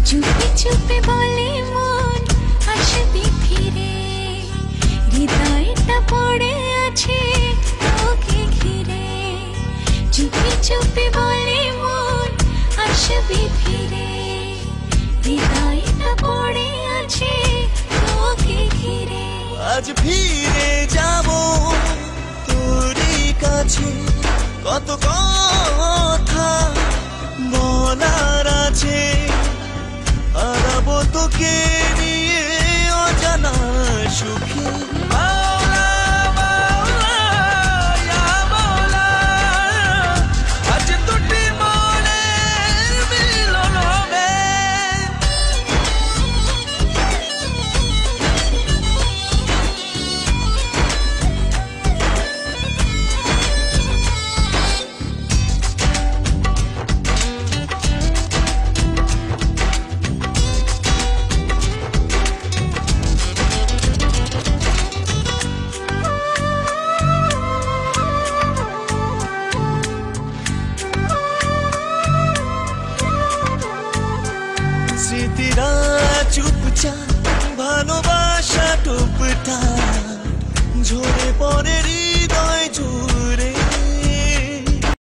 চুপে চুপে বলে মন আসবি ফিরে, হৃদয়টা পড়ে আছে তোকে ঘিরে। চুপে চুপে বলে মন আসবি ফিরে, হৃদয়টা পড়ে আছে তোকে ঘিরে। আজ ফিরে যাব তোরই কাছে, কত কথা বলার আছে। হারাবো তোকে নিয়ে অজানা সুখে। স্মৃতিরা চুপচাপ ভালোবাসা টুপটা ঝরে পড়ে